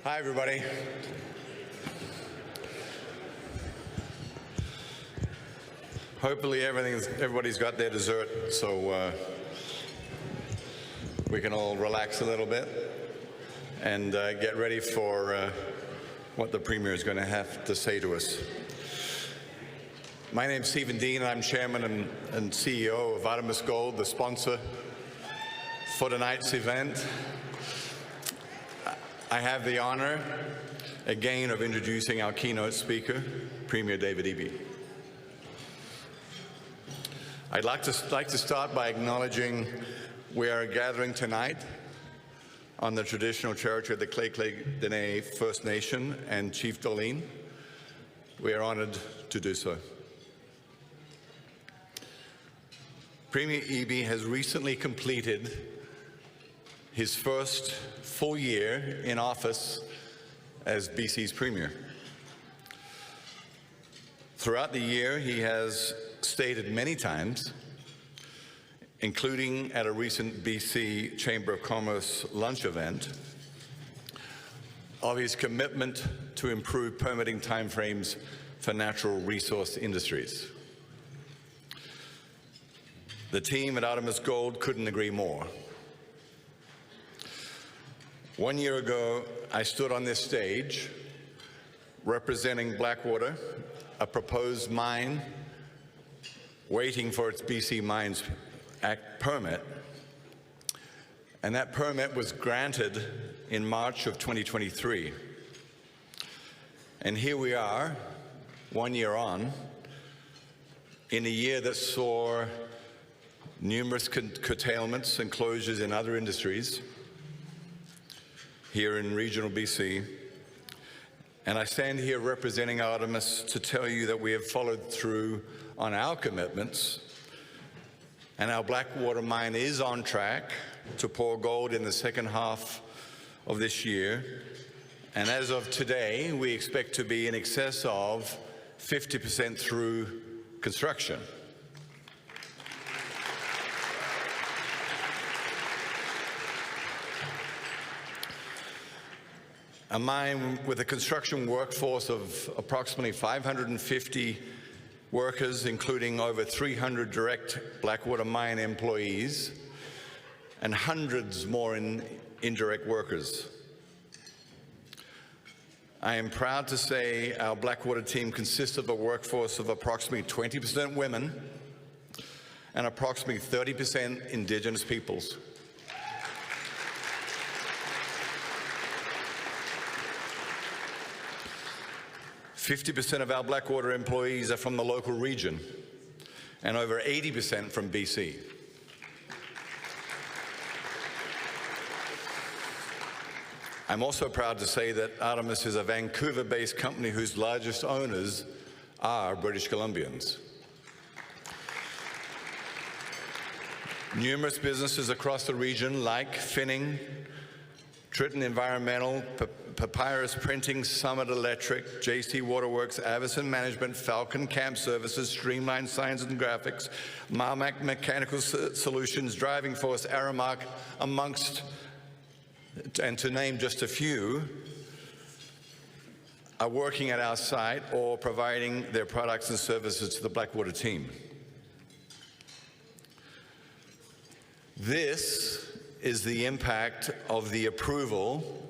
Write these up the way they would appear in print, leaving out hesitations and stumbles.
Hi, everybody. Hopefully everybody's got their dessert, so we can all relax a little bit and get ready for what the Premier is going to have to say to us. My name's Stephen Dean, and I'm Chairman and CEO of Artemis Gold, the sponsor for tonight's event. I have the honor, again, of introducing our keynote speaker, Premier David Eby. I'd like to start by acknowledging we are gathering tonight on the traditional territory of the Lheidli Dene First Nation and Chief Darlene. We are honored to do so. Premier Eby has recently completed his first full year in office as BC's Premier. Throughout the year, he has stated many times, including at a recent BC Chamber of Commerce lunch event, of his commitment to improve permitting timeframes for natural resource industries. The team at Artemis Gold couldn't agree more. 1 year ago, I stood on this stage representing Blackwater, a proposed mine waiting for its BC Mines Act permit, and that permit was granted in March of 2023. And here we are, 1 year on, in a year that saw numerous curtailments and closures in other industries here in regional BC. And I stand here representing Artemis to tell you that we have followed through on our commitments, and our Blackwater mine is on track to pour gold in the second half of this year. And as of today, we expect to be in excess of 50% through construction. A mine with a construction workforce of approximately 550 workers, including over 300 direct Blackwater mine employees and hundreds more indirect workers. I am proud to say our Blackwater team consists of a workforce of approximately 20% women and approximately 30% Indigenous peoples. 50% of our Blackwater employees are from the local region, and over 80% from BC. I'm also proud to say that Artemis is a Vancouver-based company whose largest owners are British Columbians. Numerous businesses across the region like Finning, Triton Environmental, Papyrus Printing, Summit Electric, JC Waterworks, Avison Management, Falcon Camp Services, Streamline Science and Graphics, Marmac Mechanical Solutions, Driving Force, Aramark, amongst, and to name just a few, are working at our site or providing their products and services to the Blackwater team. This is the impact of the approval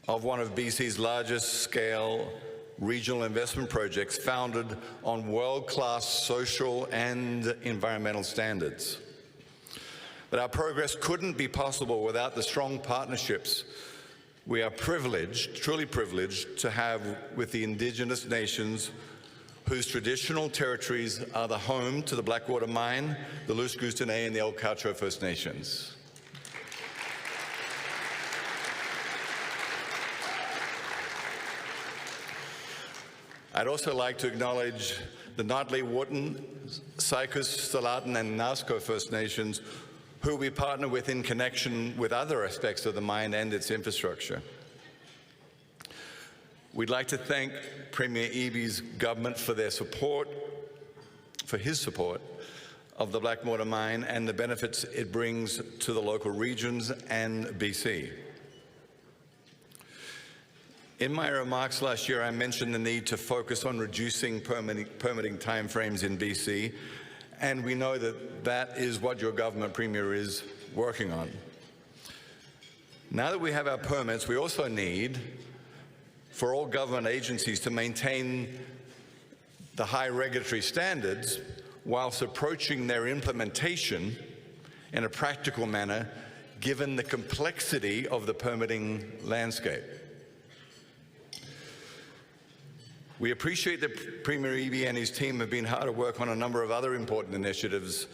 of one of BC's largest scale regional investment projects founded on world-class social and environmental standards. But our progress couldn't be possible without the strong partnerships we are privileged, truly privileged, to have with the Indigenous nations whose traditional territories are the home to the Blackwater Mine, the Luce Goose Dene, and the Elk-Cutcho First Nations. I'd also like to acknowledge the Notley Wootton, Sykus, Salatin, and Nasco First Nations, who we partner with in connection with other aspects of the mine and its infrastructure. We'd like to thank Premier Eby's government for their support, for his support of the Blackwater mine and the benefits it brings to the local regions and BC. In my remarks last year, I mentioned the need to focus on reducing permitting timeframes in BC, and we know that that is what your government, Premier, is working on. Now that we have our permits, we also need for all government agencies to maintain the high regulatory standards whilst approaching their implementation in a practical manner, given the complexity of the permitting landscape. We appreciate that Premier Eby and his team have been hard at work on a number of other important initiatives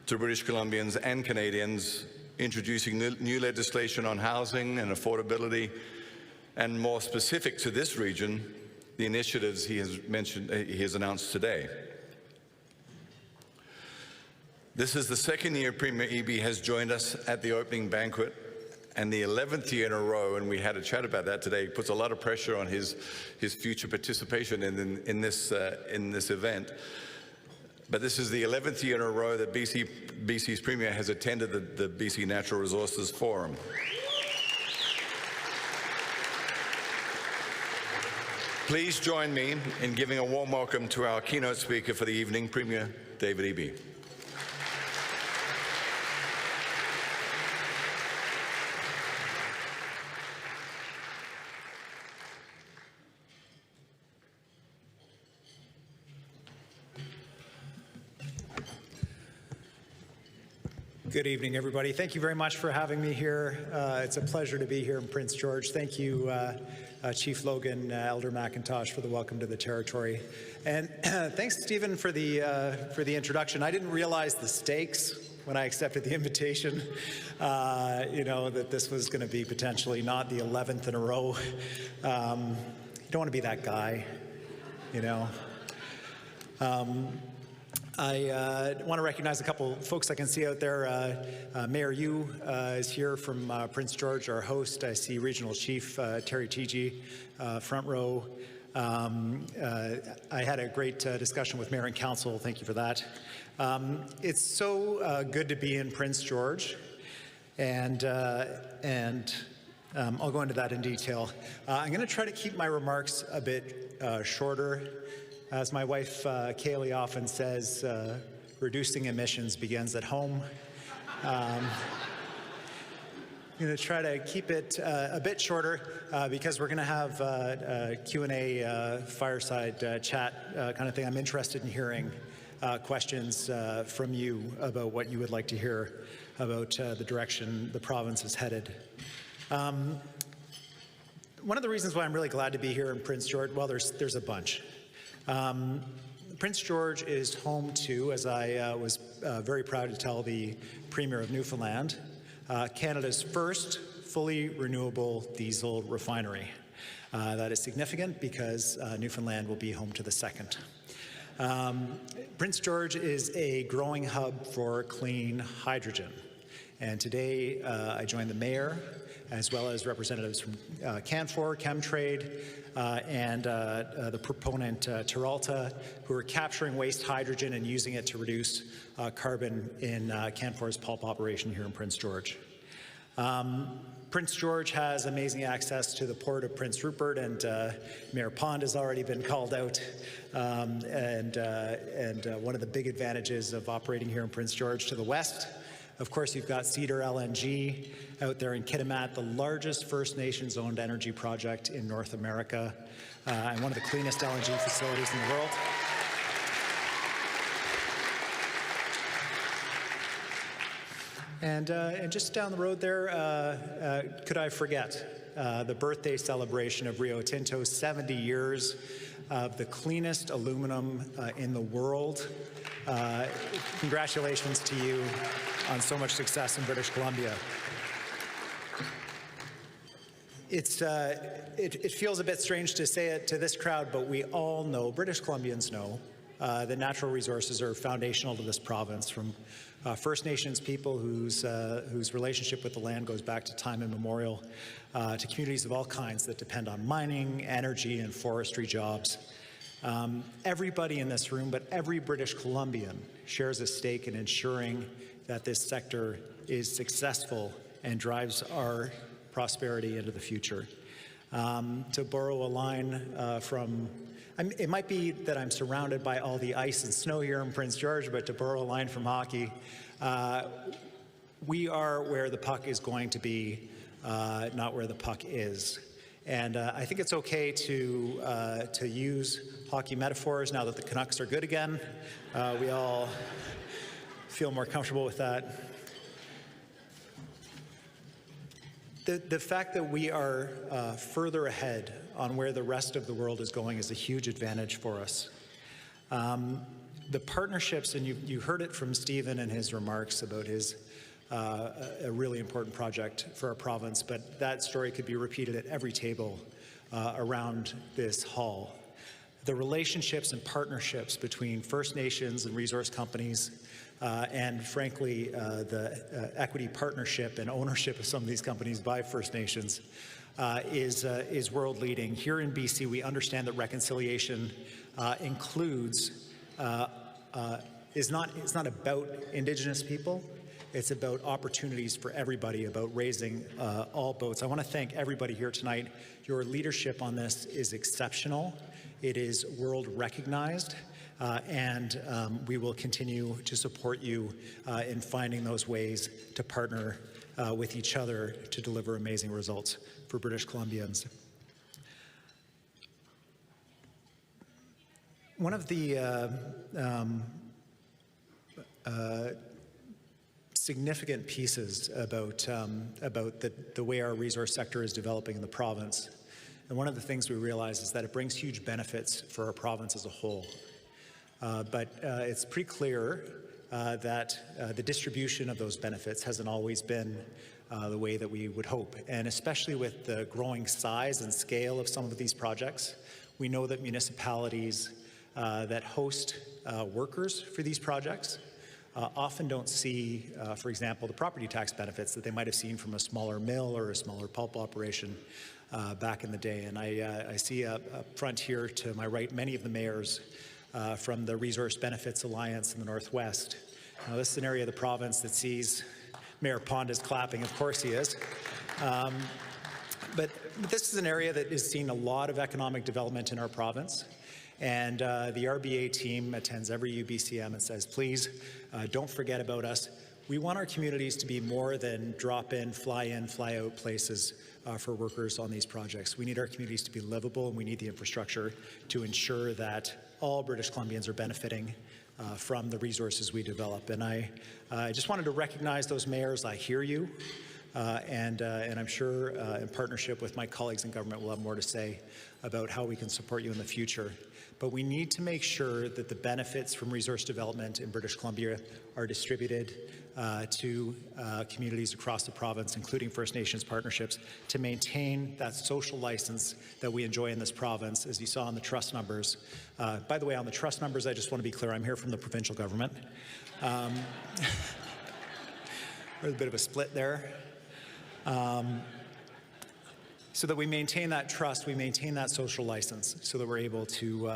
to British Columbians and Canadians, introducing new legislation on housing and affordability, and more specific to this region, the initiatives he has announced today. This is the second year Premier Eby has joined us at the opening banquet, and the 11th year in a row, and we had a chat about that today. It puts a lot of pressure on his future participation in this event. But this is the 11th year in a row that BC's Premier has attended the BC Natural Resources Forum. Please join me in giving a warm welcome to our keynote speaker for the evening, Premier David Eby. Good evening, everybody. Thank you very much for having me here. It's a pleasure to be here in Prince George. Thank you, Chief Logan, Elder McIntosh, for the welcome to the territory. And thanks, Stephen, for the introduction. I didn't realize the stakes when I accepted the invitation, that this was going to be potentially not the 11th in a row. You don't want to be that guy, I want to recognize a couple folks I can see out there. Mayor Yu is here from Prince George, our host. I see Regional Chief Terry Teegee, front row. I had a great discussion with Mayor and Council. Thank you for that. It's so good to be in Prince George, and I'll go into that in detail. I'm going to try to keep my remarks a bit shorter. As my wife, Kaylee, often says, reducing emissions begins at home. I'm going to try to keep it a bit shorter because we're going to have a Q&A fireside chat kind of thing. I'm interested in hearing questions from you about what you would like to hear about the direction the province is headed. One of the reasons why I'm really glad to be here in Prince George, well, there's a bunch. Prince George is home to, as I was very proud to tell the Premier of Newfoundland, Canada's first fully renewable diesel refinery. That is significant because Newfoundland will be home to the second. Prince George is a growing hub for clean hydrogen. And today I joined the Mayor, as well as representatives from Canfor, Chemtrade, and the proponent Teralta, who are capturing waste hydrogen and using it to reduce carbon in Canfor's pulp operation here in Prince George. Prince George has amazing access to the port of Prince Rupert, and Mare Pond has already been called out. And one of the big advantages of operating here in Prince George to the west, of course, you've got Cedar LNG out there in Kitimat, the largest First Nations-owned energy project in North America, and one of the cleanest LNG facilities in the world. And just down the road there, could I forget the birthday celebration of Rio Tinto's 70 years of the cleanest aluminum in the world. Congratulations to you on so much success in British Columbia. It feels a bit strange to say it to this crowd, but we all know, British Columbians know, that natural resources are foundational to this province, from First Nations people whose relationship with the land goes back to time immemorial, to communities of all kinds that depend on mining, energy, and forestry jobs. Everybody in this room, but every British Columbian, shares a stake in ensuring that this sector is successful and drives our prosperity into the future. To borrow a line it might be that I'm surrounded by all the ice and snow here in Prince George, but to borrow a line from hockey, we are where the puck is going to be, not where the puck is. And I think it's okay to use hockey metaphors now that the Canucks are good again. We all feel more comfortable with that. The fact that we are further ahead on where the rest of the world is going is a huge advantage for us. The partnerships, and you heard it from Stephen in his remarks about his a really important project for our province, but that story could be repeated at every table around this hall. The relationships and partnerships between First Nations and resource companies, and frankly, the equity partnership and ownership of some of these companies by First Nations is world leading. Here in BC, we understand that reconciliation includes, it's not about Indigenous people. It's about opportunities for everybody, about raising all boats. I want to thank everybody here tonight. Your leadership on this is exceptional. It is world recognized, and we will continue to support you in finding those ways to partner with each other to deliver amazing results for British Columbians. One of the significant pieces about the way our resource sector is developing in the province, and one of the things we realize is that it brings huge benefits for our province as a whole. But it's pretty clear that the distribution of those benefits hasn't always been the way that we would hope. And especially with the growing size and scale of some of these projects, we know that municipalities that host workers for these projects often don't see, for example, the property tax benefits that they might have seen from a smaller mill or a smaller pulp operation back in the day. And I see up front here to my right many of the mayors from the Resource Benefits Alliance in the Northwest. Now, this is an area of the province that sees Mayor Pond is clapping. Of course he is. But this is an area that has seen a lot of economic development in our province. And the RBA team attends every UBCM and says, please, don't forget about us. We want our communities to be more than drop-in, fly-in, fly-out places for workers on these projects. We need our communities to be livable, and we need the infrastructure to ensure that all British Columbians are benefiting from the resources we develop. And I just wanted to recognize those mayors. I hear you, and I'm sure in partnership with my colleagues in government we'll have more to say about how we can support you in the future. But we need to make sure that the benefits from resource development in British Columbia are distributed to communities across the province, including First Nations partnerships, to maintain that social license that we enjoy in this province, as you saw on the trust numbers. By the way, on the trust numbers, I just want to be clear, I'm here from the provincial government. There's a bit of a split there. So that we maintain that trust, we maintain that social license, so that we're able to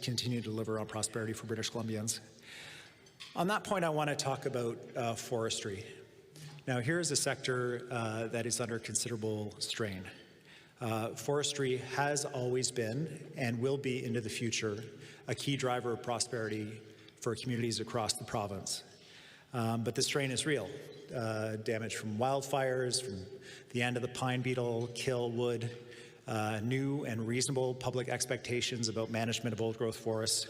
continue to deliver on prosperity for British Columbians. On that point, I want to talk about forestry. Now, here's a sector that is under considerable strain. Forestry has always been, and will be into the future, a key driver of prosperity for communities across the province. But the strain is real. Damage from wildfires, from the end of the pine beetle kill wood, new and reasonable public expectations about management of old growth forests,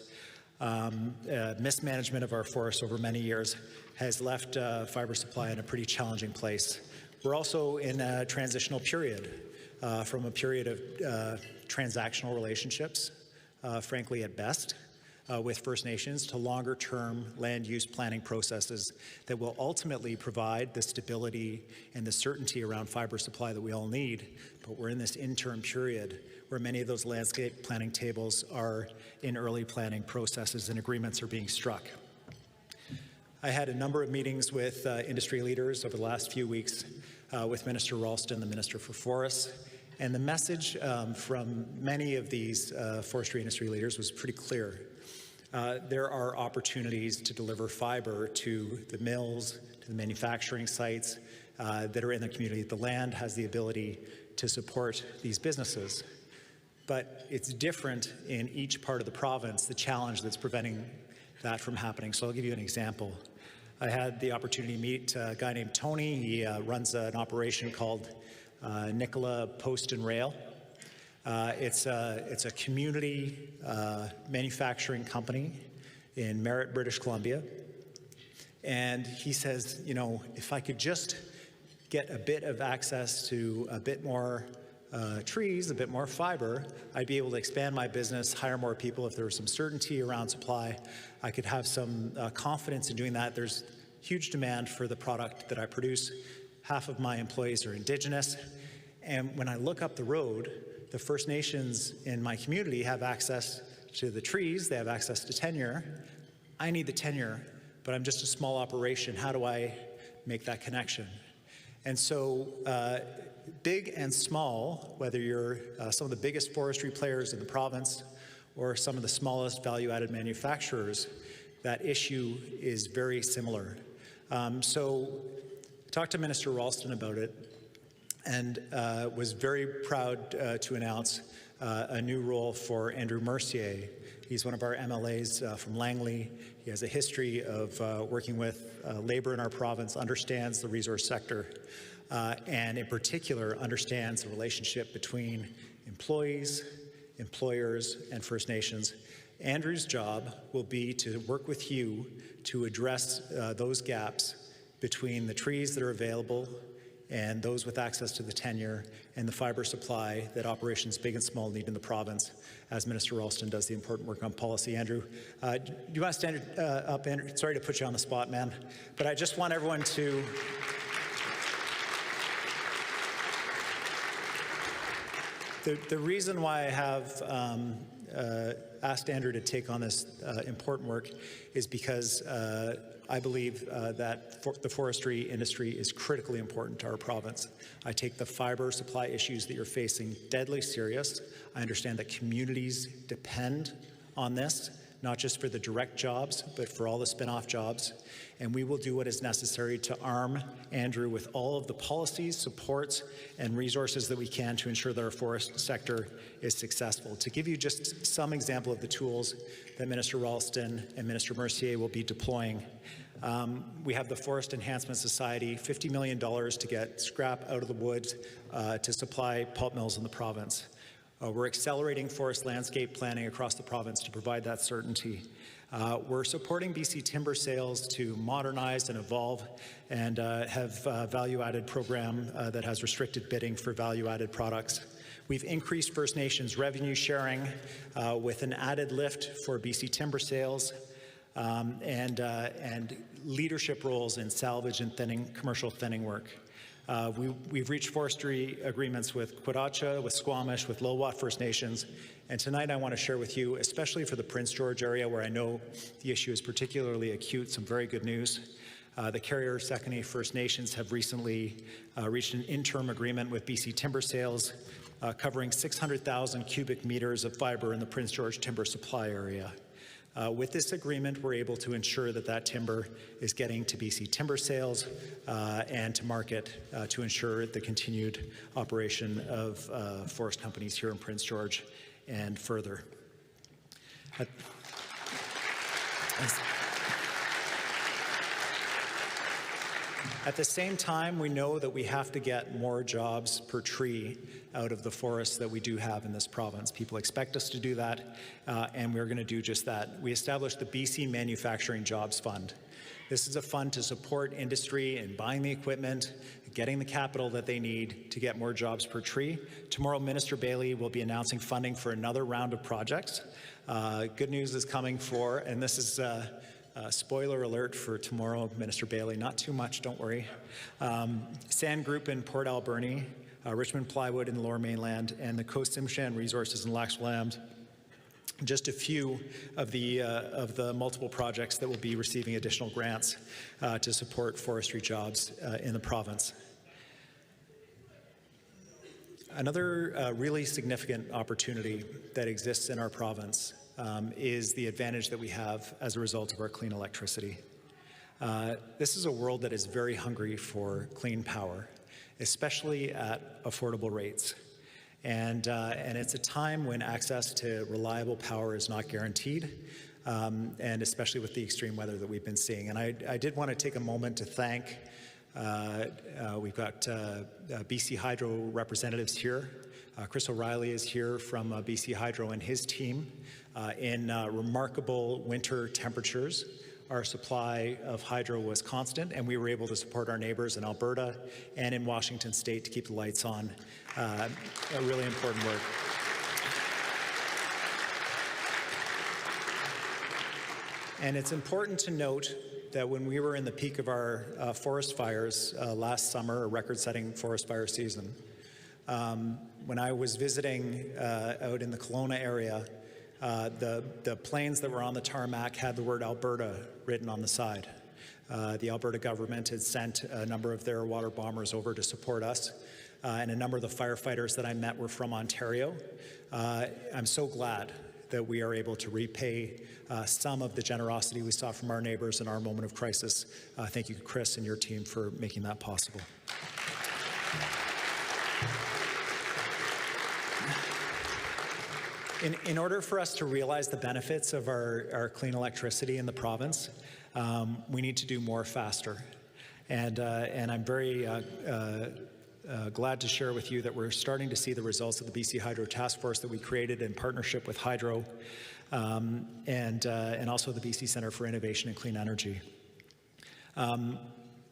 mismanagement of our forests over many years has left fiber supply in a pretty challenging place. We're also in a transitional period from a period of transactional relationships, frankly at best, with First Nations, to longer-term land use planning processes that will ultimately provide the stability and the certainty around fiber supply that we all need. But we're in this interim period where many of those landscape planning tables are in early planning processes and agreements are being struck. I had a number of meetings with industry leaders over the last few weeks with Minister Ralston, the Minister for Forests, and the message from many of these forestry industry leaders was pretty clear. There are opportunities to deliver fiber to the mills, to the manufacturing sites that are in the community. The land has the ability to support these businesses. But it's different in each part of the province, the challenge that's preventing that from happening. So I'll give you an example. I had the opportunity to meet a guy named Tony. He runs an operation called Nicola Post and Rail. It's a community manufacturing company in Merritt, British Columbia. And he says, you know, if I could just get a bit of access to a bit more trees, a bit more fiber, I'd be able to expand my business, hire more people. If there was some certainty around supply, I could have some confidence in doing that. There's huge demand for the product that I produce. Half of my employees are Indigenous. And when I look up the road, the First Nations in my community have access to the trees, they have access to tenure. I need the tenure, but I'm just a small operation. How do I make that connection? And so big and small, whether you're some of the biggest forestry players in the province or some of the smallest value-added manufacturers, that issue is very similar. So I talked to Minister Ralston about it and was very proud to announce a new role for Andrew Mercier. He's one of our MLAs from Langley. He has a history of working with labor in our province, understands the resource sector, and in particular understands the relationship between employees, employers, and First Nations. Andrew's job will be to work with you to address those gaps between the trees that are available and those with access to the tenure and the fiber supply that operations big and small need in the province, as Minister Ralston does the important work on policy. Andrew, do you want to stand up, Andrew? Sorry to put you on the spot, man, but I just want everyone to... The reason why I have asked Andrew to take on this important work is because I believe that the forestry industry is critically important to our province. I take the fiber supply issues that you're facing deadly serious. I understand that communities depend on this, not just for the direct jobs, but for all the spin-off jobs. And we will do what is necessary to arm Andrew with all of the policies, supports, and resources that we can to ensure that our forest sector is successful. To give you just some example of the tools that Minister Ralston and Minister Mercier will be deploying, we have the Forest Enhancement Society, $50 million to get scrap out of the woods to supply pulp mills in the province. We're accelerating forest landscape planning across the province to provide that certainty. We're supporting BC timber sales to modernize and evolve and have a value-added program that has restricted bidding for value-added products. We've increased First Nations revenue sharing with an added lift for BC timber sales and leadership roles in salvage and thinning, commercial thinning work. We've reached forestry agreements with Quadacha, with Squamish, with Lil'wat First Nations, and tonight I want to share with you, especially for the Prince George area where I know the issue is particularly acute, some very good news. The Carrier-Secondary First Nations have recently reached an interim agreement with BC Timber Sales covering 600,000 cubic meters of fiber in the Prince George timber supply area. With this agreement, we're able to ensure that that timber is getting to BC Timber Sales and to market to ensure the continued operation of forest companies here in Prince George and further. At the same time, we know that we have to get more jobs per tree out of the forests that we do have in this province. People expect us to do that, and we're going to do just that. We established the BC Manufacturing Jobs Fund. This is a fund to support industry in buying the equipment, getting the capital that they need to get more jobs per tree. Tomorrow, Minister Bailey will be announcing funding for another round of projects. Good news is coming for, and this is spoiler alert for tomorrow, Minister Bailey, not too much, don't worry. Sand Group in Port Alberni, Richmond Plywood in the Lower Mainland, and the Coast Tsimshian Resources in Lac Williams. Just a few of the multiple projects that will be receiving additional grants to support forestry jobs in the province. Another really significant opportunity that exists in our province is the advantage that we have as a result of our clean electricity. This is a world that is very hungry for clean power, especially at affordable rates. And it's a time when access to reliable power is not guaranteed, and especially with the extreme weather that we've been seeing. And I did want to take a moment to thank, we've got BC Hydro representatives here. Chris O'Reilly is here from BC Hydro and his team. In remarkable winter temperatures, our supply of hydro was constant, and we were able to support our neighbors in Alberta and in Washington State to keep the lights on. A really important work. And it's important to note that when we were in the peak of our forest fires last summer, a record-setting forest fire season, when I was visiting out in the Kelowna area, the planes that were on the tarmac had the word Alberta written on the side. The Alberta government had sent a number of their water bombers over to support us, and a number of the firefighters that I met were from Ontario. I'm so glad that we are able to repay some of the generosity we saw from our neighbors in our moment of crisis. Thank you, Chris, and your team for making that possible. In order for us to realize the benefits of our clean electricity in the province, we need to do more faster. And I'm very glad to share with you that we're starting to see the results of the BC Hydro Task Force that we created in partnership with Hydro and also the BC Centre for Innovation and Clean Energy.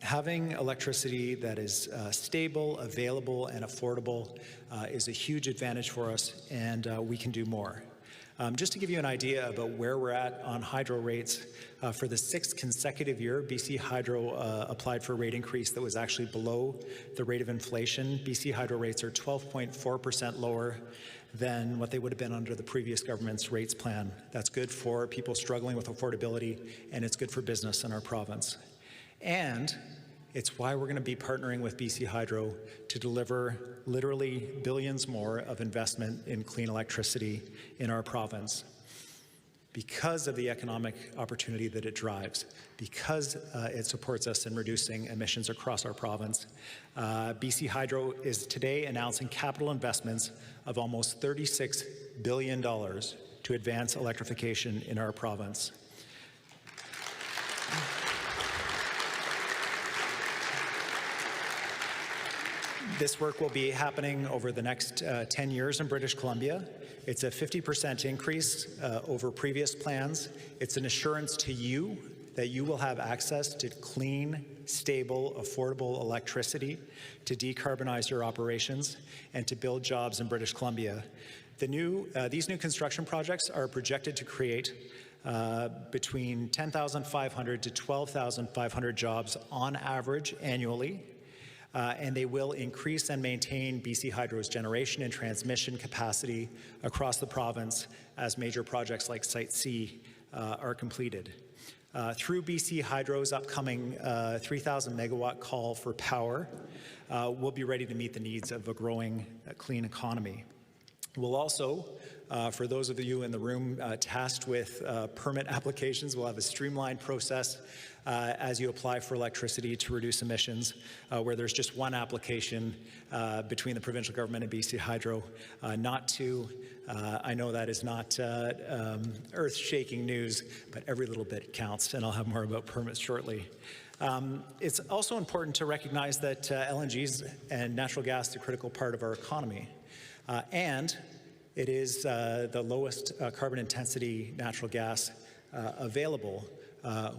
Having electricity that is stable, available, and affordable is a huge advantage for us, and we can do more. Just to give you an idea about where we're at on hydro rates, for the 6th consecutive year, BC Hydro applied for a rate increase that was actually below the rate of inflation. BC Hydro rates are 12.4% lower than what they would have been under the previous government's rates plan. That's good for people struggling with affordability, and it's good for business in our province. And it's why we're going to be partnering with BC Hydro to deliver literally billions more of investment in clean electricity in our province. Because of the economic opportunity that it drives, because it supports us in reducing emissions across our province, BC Hydro is today announcing capital investments of almost $36 billion to advance electrification in our province. This work will be happening over the next 10 years in British Columbia. It's a 50% increase over previous plans. It's an assurance to you that you will have access to clean, stable, affordable electricity to decarbonize your operations and to build jobs in British Columbia. These new construction projects are projected to create between 10,500 to 12,500 jobs on average annually. And they will increase and maintain BC Hydro's generation and transmission capacity across the province as major projects like Site C are completed. Through BC Hydro's upcoming 3,000 megawatt call for power, we'll be ready to meet the needs of a growing clean economy. We'll also, for those of you in the room tasked with permit applications, we'll have a streamlined process as you apply for electricity to reduce emissions, where there's just one application between the provincial government and BC Hydro, not two. I know that is not earth-shaking news, but every little bit counts, and I'll have more about permits shortly. It's also important to recognize that LNG and natural gas is a critical part of our economy, and it is the lowest carbon intensity natural gas available.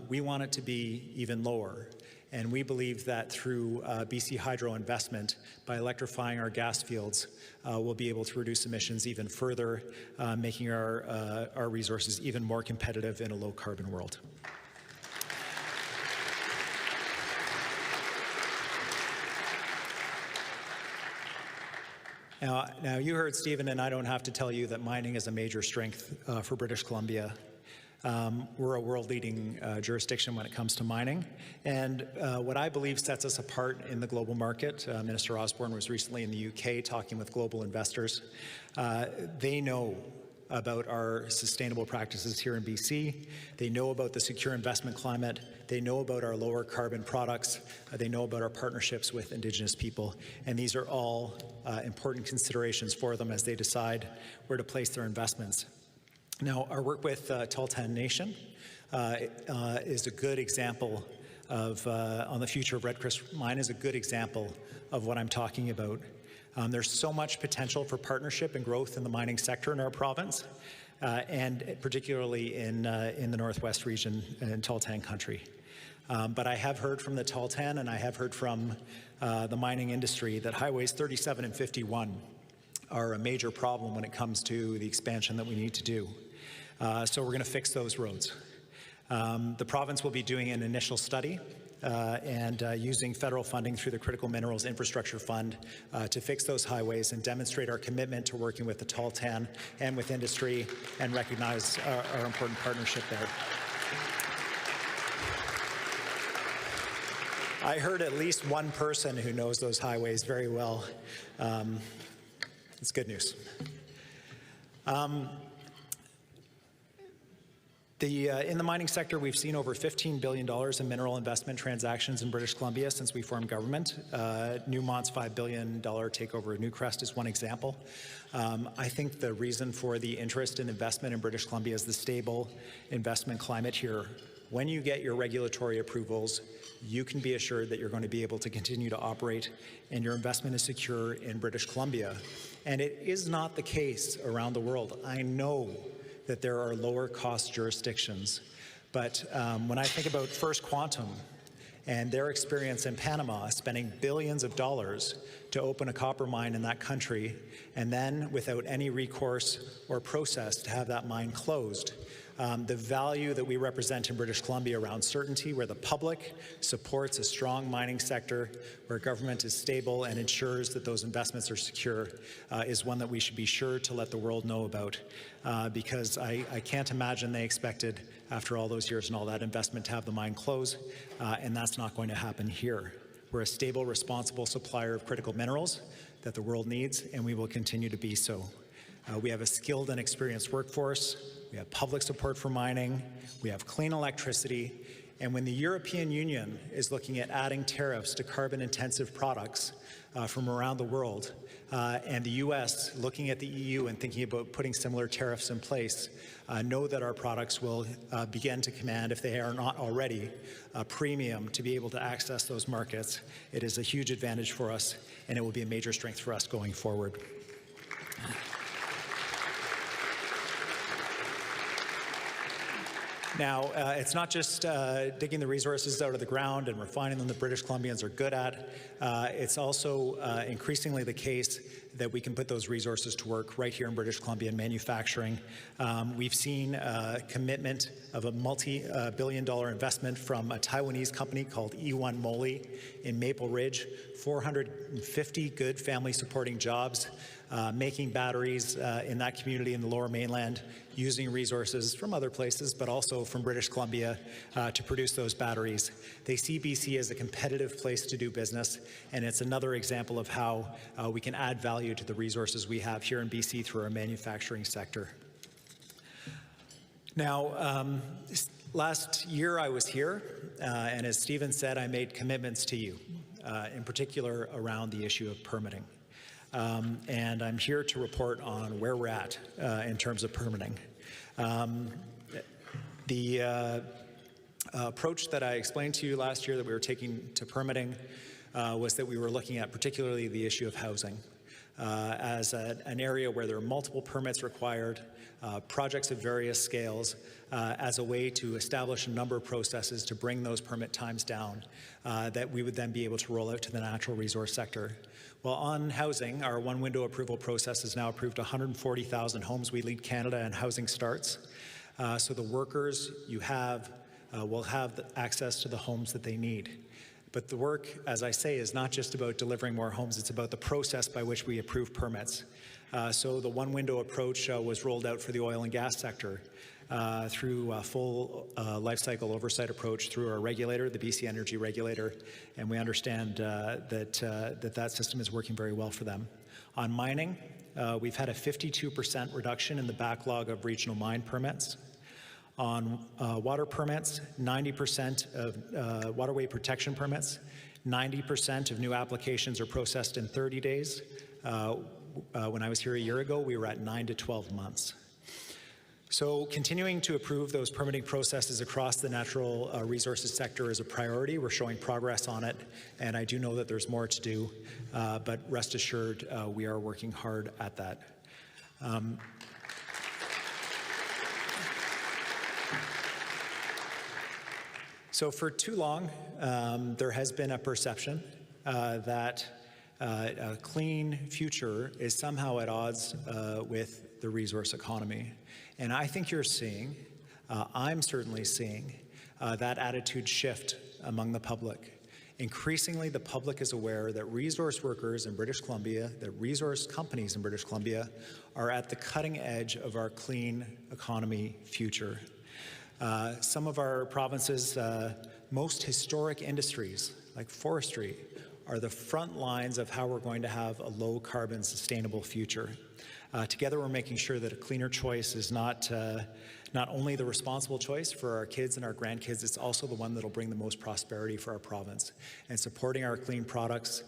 We want it to be even lower, and we believe that through BC Hydro investment, by electrifying our gas fields, we'll be able to reduce emissions even further, making our resources even more competitive in a low-carbon world. Now, you heard Stephen, and I don't have to tell you that mining is a major strength for British Columbia. We're a world-leading jurisdiction when it comes to mining, and what I believe sets us apart in the global market, Minister Osborne was recently in the UK talking with global investors. They know about our sustainable practices here in BC. They know about the secure investment climate. They know about our lower carbon products. They know about our partnerships with Indigenous people. And these are all important considerations for them as they decide where to place their investments. Now, our work with Tahltan Nation is a good example of, on the future of Red Chris Mine, is a good example of what I'm talking about. There's so much potential for partnership and growth in the mining sector in our province, and particularly in the Northwest region in Tahltan country. But I have heard from the Tahltan and I have heard from the mining industry that highways 37 and 51 are a major problem when it comes to the expansion that we need to do. So we're going to fix those roads. The province will be doing an initial study and using federal funding through the Critical Minerals Infrastructure Fund to fix those highways and demonstrate our commitment to working with the Tahltan and with industry and recognize our important partnership there. I heard at least one person who knows those highways very well. It's good news. In the mining sector, we've seen over $15 billion in mineral investment transactions in British Columbia since we formed government. Newmont's $5 billion takeover of Newcrest is one example. I think the reason for the interest in investment in British Columbia is the stable investment climate here. When you get your regulatory approvals, you can be assured that you're going to be able to continue to operate and your investment is secure in British Columbia. And it is not the case around the world. I know that there are lower cost jurisdictions. But when I think about First Quantum and their experience in Panama, spending billions of dollars to open a copper mine in that country, and then without any recourse or process to have that mine closed, the value that we represent in British Columbia around certainty, where the public supports a strong mining sector, where government is stable and ensures that those investments are secure, is one that we should be sure to let the world know about. Because I can't imagine they expected, after all those years and all that investment, to have the mine close, and that's not going to happen here. We're a stable, responsible supplier of critical minerals that the world needs, and we will continue to be so. We have a skilled and experienced workforce. We have public support for mining. We have clean electricity. And when the European Union is looking at adding tariffs to carbon-intensive products from around the world, and the U.S. looking at the EU and thinking about putting similar tariffs in place, know that our products will begin to command, if they are not already, a premium to be able to access those markets. It is a huge advantage for us, and it will be a major strength for us going forward. Now, it's not just digging the resources out of the ground and refining them that British Columbians are good at. It's also increasingly the case that we can put those resources to work right here in British Columbia in manufacturing. We've seen a commitment of a multi-billion-dollar investment from a Taiwanese company called E1 Moly in Maple Ridge, 450 good family-supporting jobs, making batteries in that community in the Lower Mainland, using resources from other places, but also from British Columbia to produce those batteries. They see BC as a competitive place to do business, and it's another example of how we can add value to the resources we have here in BC through our manufacturing sector. Now, last year I was here, and as Stephen said, I made commitments to you, in particular around the issue of permitting. And I'm here to report on where we're at in terms of permitting. The approach that I explained to you last year that we were taking to permitting was that we were looking at particularly the issue of housing as an area where there are multiple permits required, projects of various scales, as a way to establish a number of processes to bring those permit times down that we would then be able to roll out to the natural resource sector. Well, on housing, our one-window approval process has now approved 140,000 homes. We lead Canada in housing starts. So the workers you have will have access to the homes that they need. But the work, as I say, is not just about delivering more homes. It's about the process by which we approve permits. So the one-window approach was rolled out for the oil and gas sector through a full life cycle oversight approach through our regulator, the BC Energy regulator, and we understand that system is working very well for them. On mining, we've had a 52% reduction in the backlog of regional mine permits. On water permits, 90% of waterway protection permits, 90% of new applications are processed in 30 days. When I was here a year ago, we were at 9 to 12 months. So continuing to improve those permitting processes across the natural resources sector is a priority. We're showing progress on it, and I do know that there's more to do, but rest assured, we are working hard at that. So for too long, there has been a perception that a clean future is somehow at odds with the resource economy. And I think you're seeing, I'm certainly seeing, that attitude shift among the public. Increasingly, the public is aware that resource workers in British Columbia, that resource companies in British Columbia are at the cutting edge of our clean economy future. Some of our province's most historic industries, like forestry, are the front lines of how we're going to have a low-carbon, sustainable future. Together, we're making sure that a cleaner choice is not only the responsible choice for our kids and our grandkids, it's also the one that'll bring the most prosperity for our province. And supporting our clean products,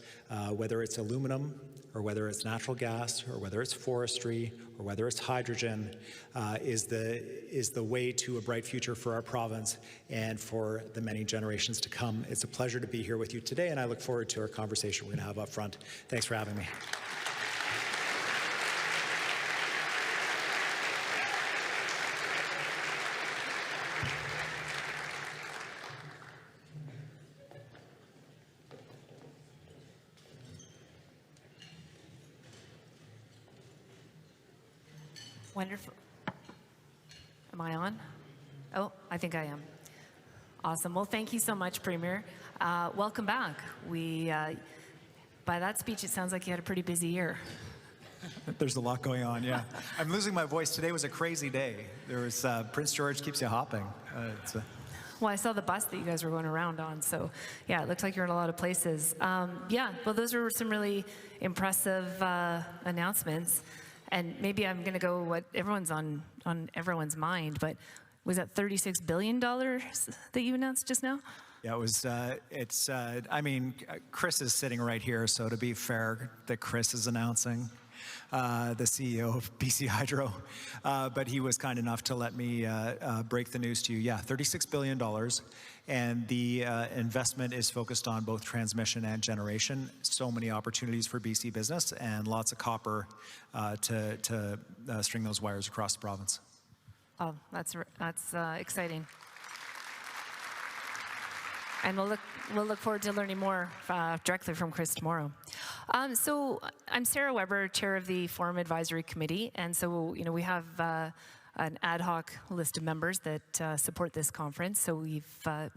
whether it's aluminum, or whether it's natural gas, or whether it's forestry, or whether it's hydrogen, is the way to a bright future for our province and for the many generations to come. It's a pleasure to be here with you today, and I look forward to our conversation we're going to have up front. Thanks for having me. Wonderful. Am I on? Oh, I think I am. Awesome. Well, thank you so much, Premier. Welcome back. By that speech, it sounds like you had a pretty busy year. There's a lot going on, yeah. I'm losing my voice. Today was a crazy day. There was Prince George keeps you hopping. Well, I saw the bus that you guys were going around on, so yeah, it looks like you're in a lot of places. Yeah, well, those are some really impressive announcements. And maybe I'm going to go what everyone's on everyone's mind, but was that $36 billion that you announced just now? Yeah, it was, I mean, Chris is sitting right here, so to be fair, that Chris is announcing, the CEO of BC Hydro, but he was kind enough to let me break the news to you. Yeah, $36 billion, and the investment is focused on both transmission and generation. So many opportunities for BC business and lots of copper to string those wires across the province. Oh, that's exciting. And we'll look forward to learning more directly from Chris tomorrow. So I'm Sarah Weber, chair of the Forum Advisory Committee, and so we have an ad hoc list of members that support this conference. So we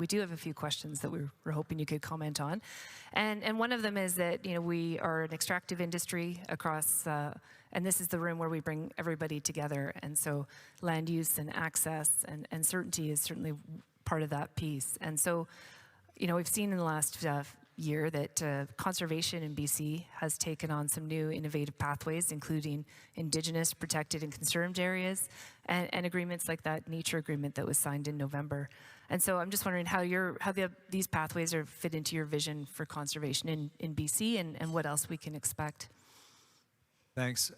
do have a few questions that we're hoping you could comment on, and one of them is that we are an extractive industry across. And this is the room where we bring everybody together, and so land use and access and certainty is certainly part of that piece. And so, we've seen in the last year that conservation in BC has taken on some new innovative pathways, including Indigenous protected and conserved areas, and agreements like that nature agreement that was signed in November. And so I'm just wondering how these pathways are fit into your vision for conservation in BC and what else we can expect. Thanks.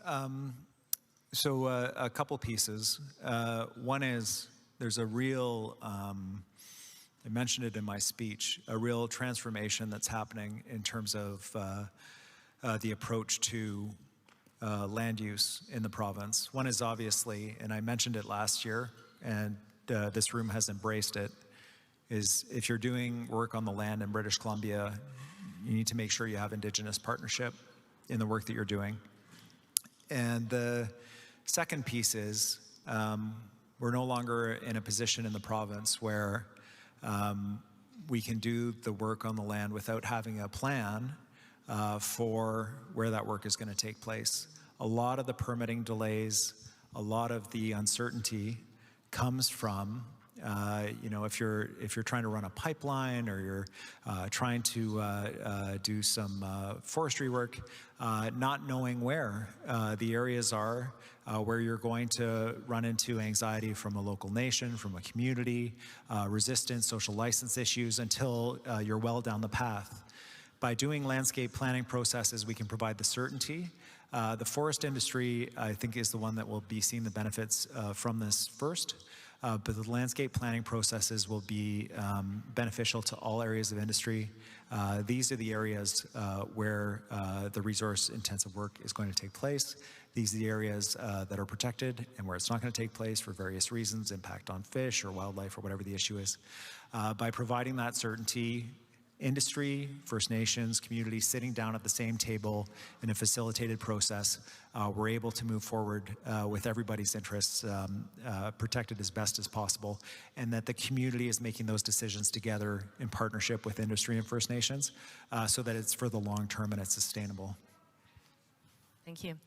So a couple pieces. One is there's a real, I mentioned it in my speech, a real transformation that's happening in terms of the approach to land use in the province. One is obviously, and I mentioned it last year, and this room has embraced it, is if you're doing work on the land in British Columbia, you need to make sure you have Indigenous partnership in the work that you're doing. And the second piece is we're no longer in a position in the province where we can do the work on the land without having a plan for where that work is going to take place. A lot of the permitting delays, a lot of the uncertainty comes from You know, if you're trying to run a pipeline or you're trying to do some forestry work, not knowing where the areas are where you're going to run into anxiety from a local nation, from a community, resistance, social license issues until you're well down the path. By doing landscape planning processes, we can provide the certainty. The forest industry, I think, is the one that will be seeing the benefits from this first, but the landscape planning processes will be beneficial to all areas of industry. These are the areas where the resource-intensive work is going to take place. These are the areas that are protected and where it's not going to take place for various reasons, impact on fish or wildlife or whatever the issue is. By providing that certainty, industry, First Nations, communities sitting down at the same table in a facilitated process, we're able to move forward with everybody's interests protected as best as possible, and that the community is making those decisions together in partnership with industry and First Nations so that it's for the long term and it's sustainable. Thank you.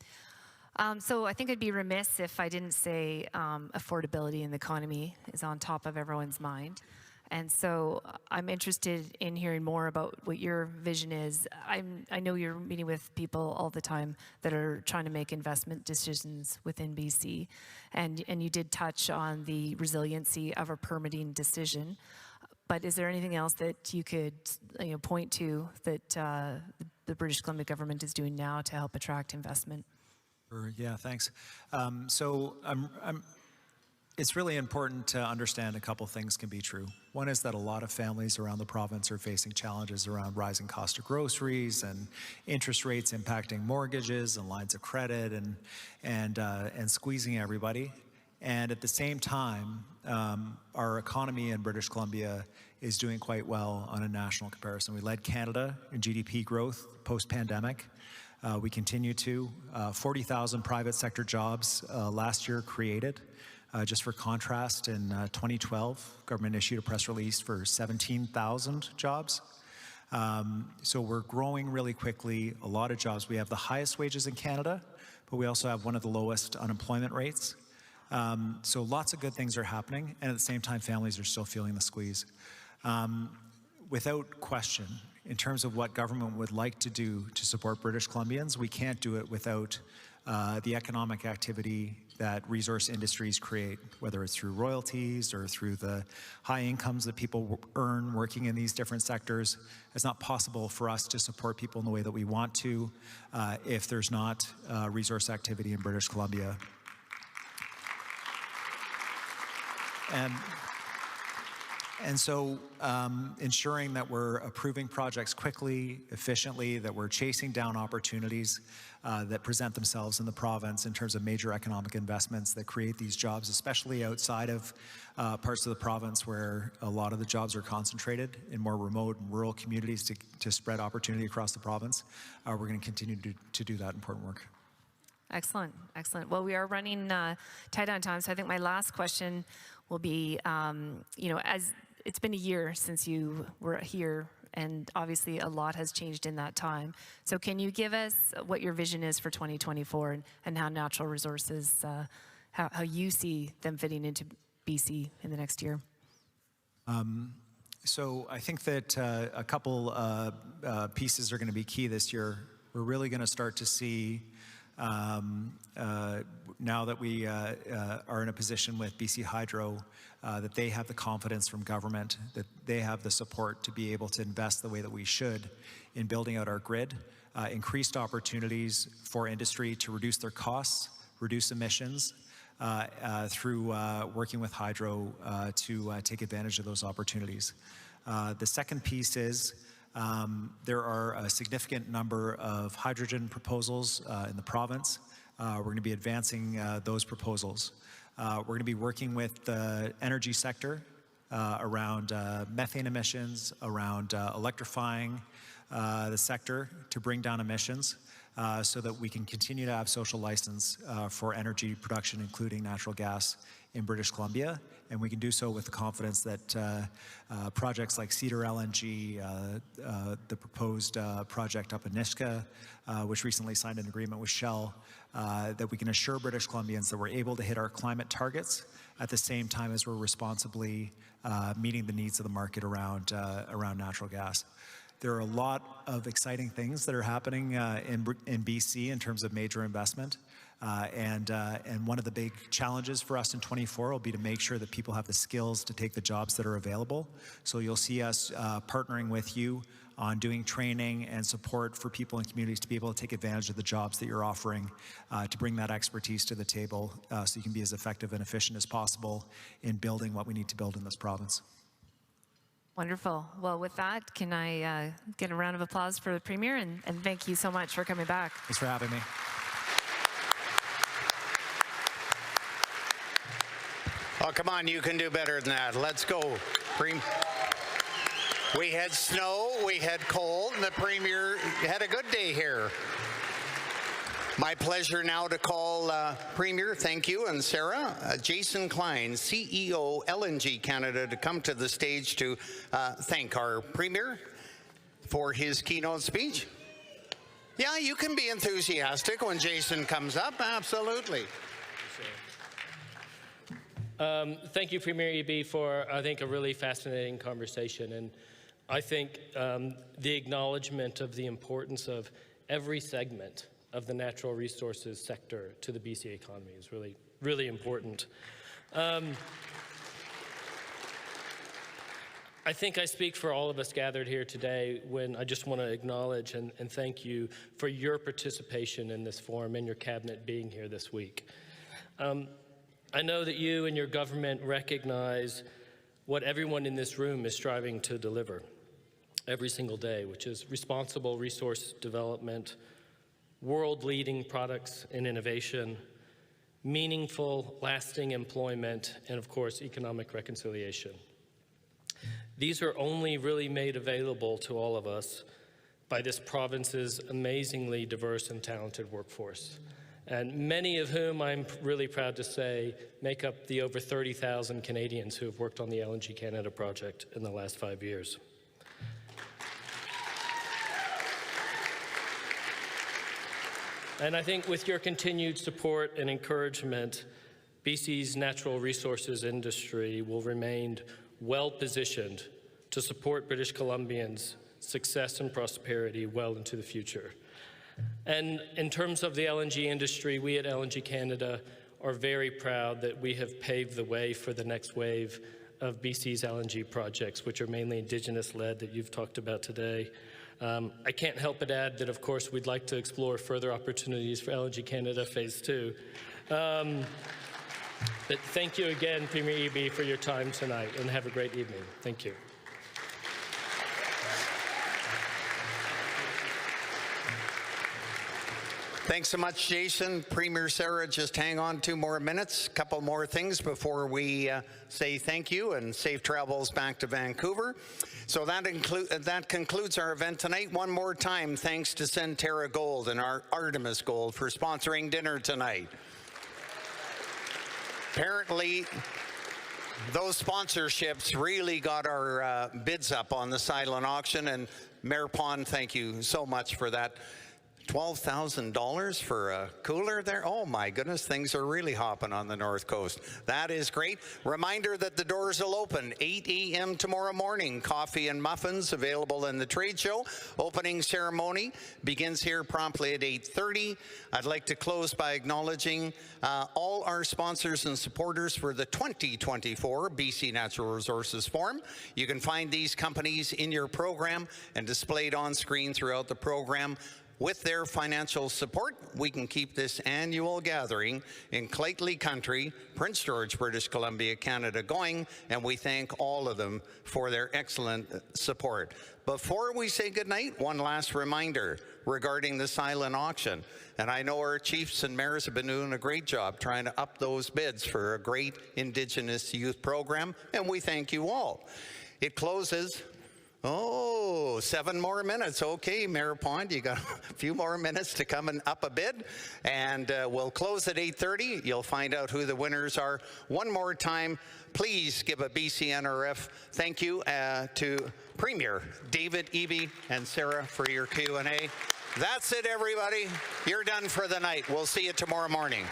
So I think I'd be remiss if I didn't say affordability in the economy is on top of everyone's mind. And so I'm interested in hearing more about what your vision is. I know you're meeting with people all the time that are trying to make investment decisions within BC, and you did touch on the resiliency of a permitting decision. But is there anything else that you could point to that the British Columbia government is doing now to help attract investment? Yeah, thanks. It's really important to understand a couple things can be true. One is that a lot of families around the province are facing challenges around rising cost of groceries and interest rates impacting mortgages and lines of credit and squeezing everybody. And at the same time, our economy in British Columbia is doing quite well on a national comparison. We led Canada in GDP growth post-pandemic. We continue to. 40,000 private sector jobs last year created. Just for contrast, in 2012, government issued a press release for 17,000 jobs. So we're growing really quickly, a lot of jobs. We have the highest wages in Canada, but we also have one of the lowest unemployment rates. So lots of good things are happening, and at the same time, families are still feeling the squeeze. Without question, in terms of what government would like to do to support British Columbians, we can't do it without the economic activity that resource industries create, whether it's through royalties or through the high incomes that people earn working in these different sectors. It's not possible for us to support people in the way that we want to if there's not resource activity in British Columbia. And so ensuring that we're approving projects quickly, efficiently, that we're chasing down opportunities that present themselves in the province in terms of major economic investments that create these jobs, especially outside of parts of the province where a lot of the jobs are concentrated in more remote and rural communities to spread opportunity across the province. We're going to continue to do that important work. Excellent, excellent. Well, we are running tight on time, so I think my last question will be, as it's been a year since you were here, and obviously a lot has changed in that time. So can you give us what your vision is for 2024 and how natural resources, how you see them fitting into BC in the next year? So I think that a couple pieces are going to be key this year. We're really going to start to see now that we are in a position with BC Hydro, that they have the confidence from government, that they have the support to be able to invest the way that we should in building out our grid, increased opportunities for industry to reduce their costs, reduce emissions through working with Hydro to take advantage of those opportunities. The second piece is there are a significant number of hydrogen proposals in the province. We're going to be advancing those proposals. We're going to be working with the energy sector around methane emissions, around electrifying the sector to bring down emissions so that we can continue to have social license for energy production, including natural gas in British Columbia, and we can do so with the confidence that projects like Cedar LNG, the proposed project up in Nisga'a, which recently signed an agreement with Shell, that we can assure British Columbians that we're able to hit our climate targets at the same time as we're responsibly meeting the needs of the market around natural gas. There are a lot of exciting things that are happening in BC in terms of major investment. And one of the big challenges for us in 24 will be to make sure that people have the skills to take the jobs that are available. So you'll see us partnering with you on doing training and support for people in communities to be able to take advantage of the jobs that you're offering, to bring that expertise to the table so you can be as effective and efficient as possible in building what we need to build in this province. Wonderful. Well, with that, can I get a round of applause for the Premier? And thank you so much for coming back. Thanks for having me. Oh, come on, you can do better than that. Let's go. We had snow, we had cold, and the Premier had a good day here. My pleasure now to call Premier, thank you, and Sarah, Jason Klein, CEO LNG Canada, to come to the stage to thank our Premier for his keynote speech. Yeah, you can be enthusiastic when Jason comes up, absolutely. Thank you, Premier EB, for, I think, a really fascinating conversation. And I think the acknowledgement of the importance of every segment of the natural resources sector to the BC economy is really, really important. I think I speak for all of us gathered here today when I just want to acknowledge and thank you for your participation in this forum and your cabinet being here this week. I know that you and your government recognize what everyone in this room is striving to deliver every single day, which is responsible resource development, world-leading products and innovation, meaningful, lasting employment, and of course, economic reconciliation. These are only really made available to all of us by this province's amazingly diverse and talented workforce, and many of whom I'm really proud to say make up the over 30,000 Canadians who have worked on the LNG Canada project in the last 5 years. And I think with your continued support and encouragement, BC's natural resources industry will remain well-positioned to support British Columbians' success and prosperity well into the future. And in terms of the LNG industry, we at LNG Canada are very proud that we have paved the way for the next wave of BC's LNG projects, which are mainly Indigenous-led that you've talked about today. I can't help but add that, of course, we'd like to explore further opportunities for LNG Canada Phase 2. But thank you again, Premier EB, for your time tonight, and have a great evening. Thank you. Thanks so much, Jason. Premier Sarah, just hang on 2 more minutes. A couple more things before we say thank you and safe travels back to Vancouver. So that concludes our event tonight. One more time, thanks to Centerra Gold and our Artemis Gold for sponsoring dinner tonight. Apparently, those sponsorships really got our bids up on the silent auction, and Mayor Pond, thank you so much for that. $12,000 for a cooler there? Oh my goodness, things are really hopping on the North Coast. That is great. Reminder that the doors will open 8 a.m. tomorrow morning. Coffee and muffins available in the trade show. Opening ceremony begins here promptly at 8:30. I'd like to close by acknowledging all our sponsors and supporters for the 2024 BC Natural Resources Forum. You can find these companies in your program and displayed on screen throughout the program. With their financial support, we can keep this annual gathering in Claytley Country, Prince George, British Columbia, Canada going, and we thank all of them for their excellent support. Before we say goodnight, one last reminder regarding the silent auction. And I know our chiefs and mayors have been doing a great job trying to up those bids for a great Indigenous youth program, and we thank you all. It closes Oh, 7 more minutes. Okay, Mayor Pond, you got a few more minutes to come and up a bid, and we'll close at 8:30. You'll find out who the winners are. One more time, please give a BCNRF thank you to Premier David Eby and Sarah for your Q&A. That's it, everybody. You're done for the night. We'll see you tomorrow morning.